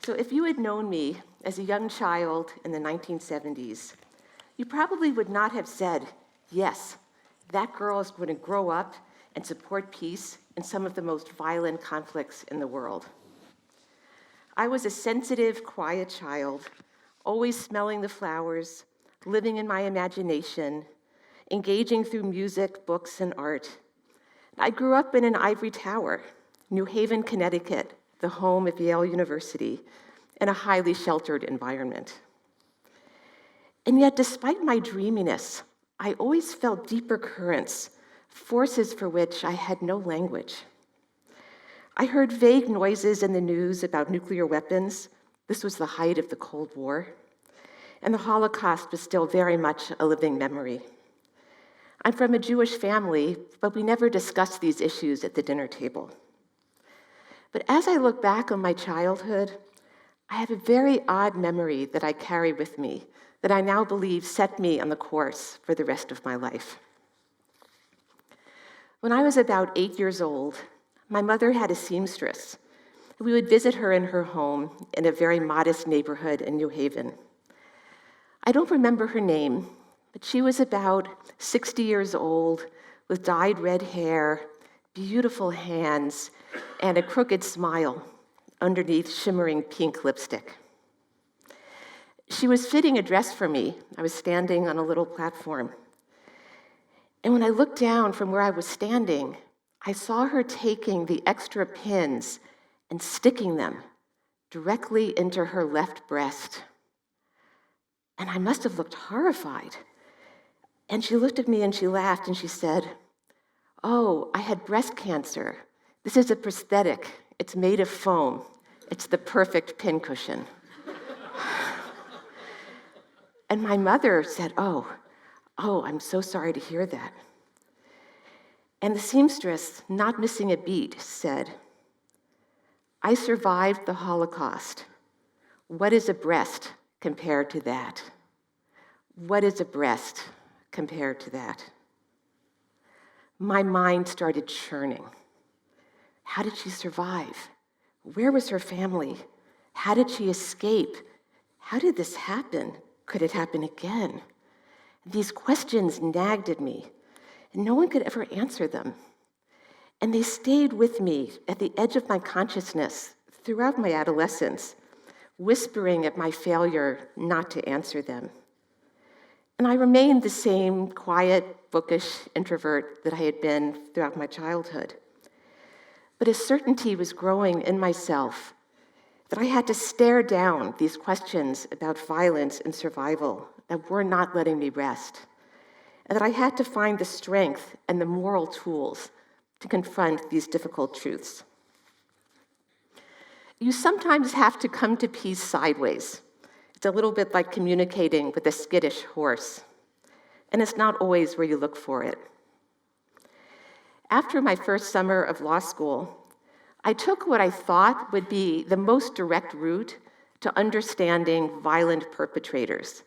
So if you had known me as a young child in the 1970s, you probably would not have said, yes, that girl is going to grow up and support peace in some of the most violent conflicts in the world. I was a sensitive, quiet child, always smelling the flowers, living in my imagination, engaging through music, books, and art. I grew up in an ivory tower, New Haven, Connecticut, the home of Yale University, in a highly sheltered environment. And yet, despite my dreaminess, I always felt deeper currents, forces for which I had no language. I heard vague noises in the news about nuclear weapons. This was the height of the Cold War. And the Holocaust was still very much a living memory. I'm from a Jewish family, but we never discussed these issues at the dinner table. But as I look back on my childhood, I have a very odd memory that I carry with me that I now believe set me on the course for the rest of my life. When I was about 8 years old, my mother had a seamstress. We would visit her in her home in a very modest neighborhood in New Haven. I don't remember her name, but she was about 60 years old with dyed red hair, beautiful hands, and a crooked smile underneath shimmering pink lipstick. She was fitting a dress for me. I was standing on a little platform. And when I looked down from where I was standing, I saw her taking the extra pins and sticking them directly into her left breast. And I must have looked horrified. And she looked at me and she laughed and she said, "Oh, I had breast cancer. This is a prosthetic. It's made of foam. It's the perfect pincushion." And my mother said, oh, I'm so sorry to hear that. And the seamstress, not missing a beat, said, "I survived the Holocaust. What is a breast compared to that? What is a breast compared to that?" My mind started churning. How did she survive? Where was her family? How did she escape? How did this happen? Could it happen again? These questions nagged at me, and no one could ever answer them. And they stayed with me at the edge of my consciousness throughout my adolescence, whispering at my failure not to answer them. And I remained the same quiet, bookish introvert that I had been throughout my childhood. But a certainty was growing in myself that I had to stare down these questions about violence and survival that were not letting me rest, and that I had to find the strength and the moral tools to confront these difficult truths. You sometimes have to come to peace sideways. It's a little bit like communicating with a skittish horse, and it's not always where you look for it. After my first summer of law school, I took what I thought would be the most direct route to understanding violent perpetrators,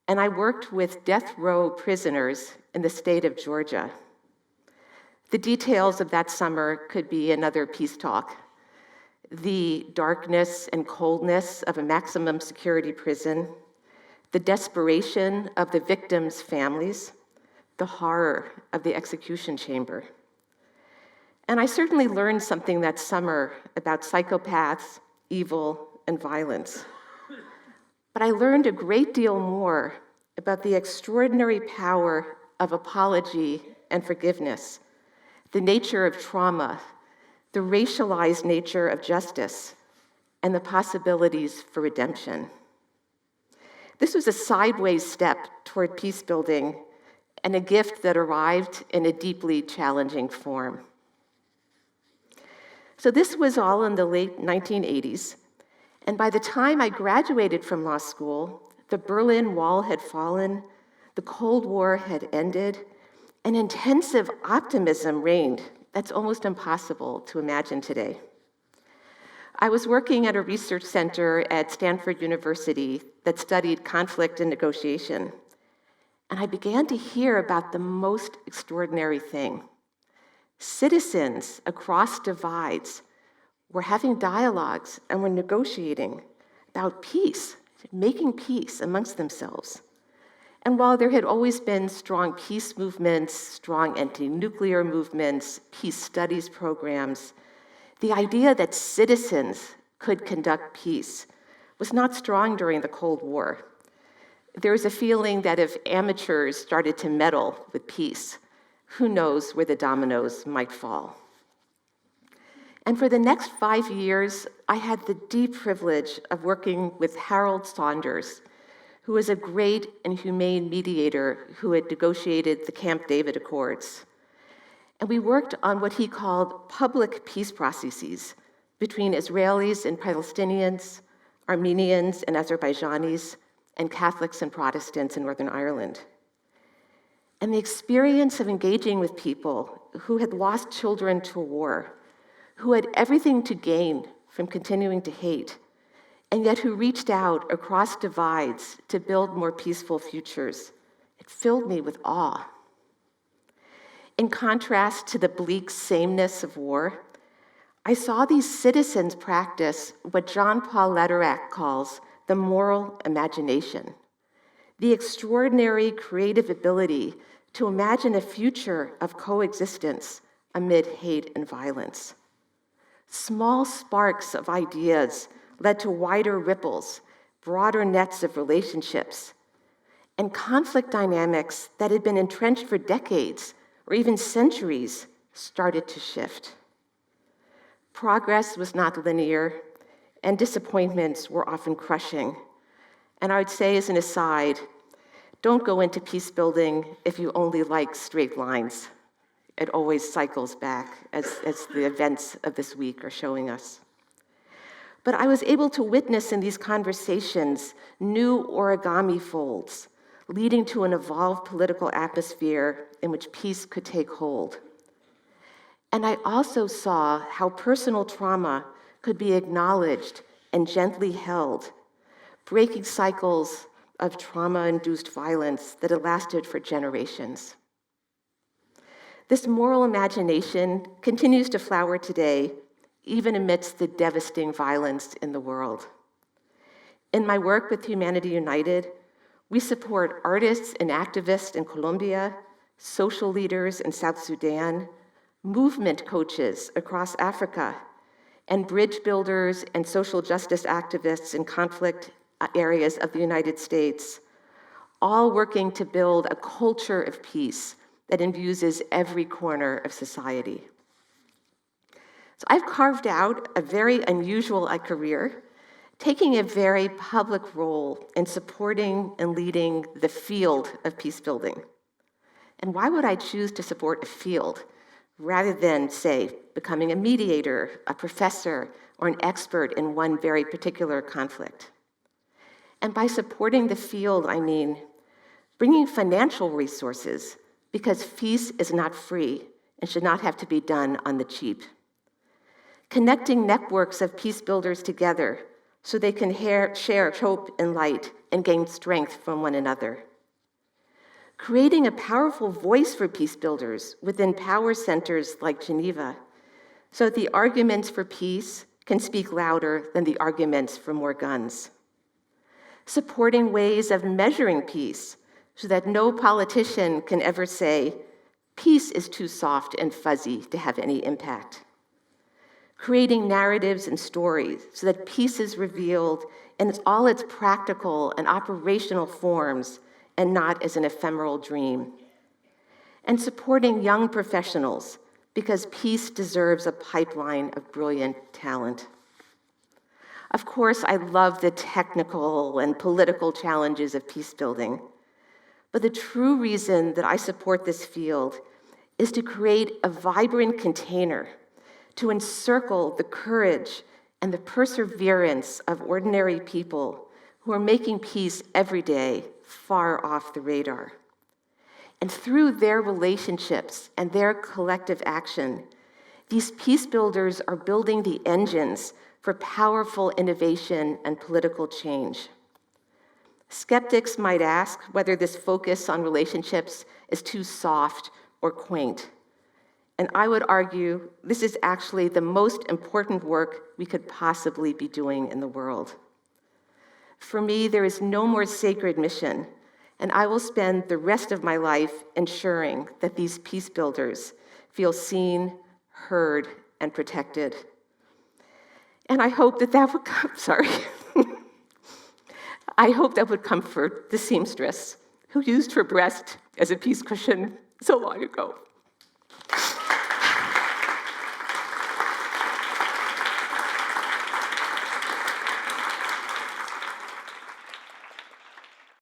and I worked with death row prisoners in the state of Georgia. The details of that summer could be another peace talk. The darkness and coldness of a maximum security prison, the desperation of the victims' families, the horror of the execution chamber. And I certainly learned something that summer about psychopaths, evil, and violence. But I learned a great deal more about the extraordinary power of apology and forgiveness, the nature of trauma, the racialized nature of justice, and the possibilities for redemption. This was a sideways step toward peace building and a gift that arrived in a deeply challenging form. So this was all in the late 1980s, and by the time I graduated from law school, the Berlin Wall had fallen, the Cold War had ended, and intensive optimism reigned that's almost impossible to imagine today. I was working at a research center at Stanford University that studied conflict and negotiation, and I began to hear about the most extraordinary thing. Citizens across divides were having dialogues and were negotiating about peace, making peace amongst themselves. And while there had always been strong peace movements, strong anti-nuclear movements, peace studies programs, the idea that citizens could conduct peace was not strong during the Cold War. There was a feeling that if amateurs started to meddle with peace, who knows where the dominoes might fall. And for the next 5 years, I had the deep privilege of working with Harold Saunders, who was a great and humane mediator who had negotiated the Camp David Accords. And we worked on what he called public peace processes between Israelis and Palestinians, Armenians and Azerbaijanis, and Catholics and Protestants in Northern Ireland. And the experience of engaging with people who had lost children to war, who had everything to gain from continuing to hate, and yet who reached out across divides to build more peaceful futures, it filled me with awe. In contrast to the bleak sameness of war, I saw these citizens practice what John Paul Lederach calls the moral imagination, the extraordinary creative ability to imagine a future of coexistence amid hate and violence. Small sparks of ideas led to wider ripples, broader nets of relationships, and conflict dynamics that had been entrenched for decades or even centuries started to shift. Progress was not linear, and disappointments were often crushing. And I would say as an aside, don't go into peace building if you only like straight lines. It always cycles back, as the events of this week are showing us. But I was able to witness in these conversations new origami folds, leading to an evolved political atmosphere in which peace could take hold. And I also saw how personal trauma could be acknowledged and gently held, breaking cycles of trauma-induced violence that had lasted for generations. This moral imagination continues to flower today, even amidst the devastating violence in the world. In my work with Humanity United, we support artists and activists in Colombia, social leaders in South Sudan, movement coaches across Africa, and bridge builders and social justice activists in conflict areas of the United States, all working to build a culture of peace that infuses every corner of society. So I've carved out a very unusual career, taking a very public role in supporting and leading the field of peace building. And why would I choose to support a field rather than, say, becoming a mediator, a professor, or an expert in one very particular conflict? And by supporting the field, I mean bringing financial resources, because peace is not free and should not have to be done on the cheap. Connecting networks of peace builders together so they can share hope and light and gain strength from one another. Creating a powerful voice for peace builders within power centers like Geneva, so that the arguments for peace can speak louder than the arguments for more guns. Supporting ways of measuring peace so that no politician can ever say, peace is too soft and fuzzy to have any impact. Creating narratives and stories so that peace is revealed in all its practical and operational forms and not as an ephemeral dream. And supporting young professionals because peace deserves a pipeline of brilliant talent. Of course, I love the technical and political challenges of peace building, but the true reason that I support this field is to create a vibrant container to encircle the courage and the perseverance of ordinary people who are making peace every day far off the radar. And through their relationships and their collective action, these peace builders are building the engines for powerful innovation and political change. Skeptics might ask whether this focus on relationships is too soft or quaint. And I would argue this is actually the most important work we could possibly be doing in the world. For me, there is no more sacred mission, and I will spend the rest of my life ensuring that these peace builders feel seen, heard, and protected. And I hope that would come, I hope that would comfort the seamstress who used her breast as a peace cushion so long ago.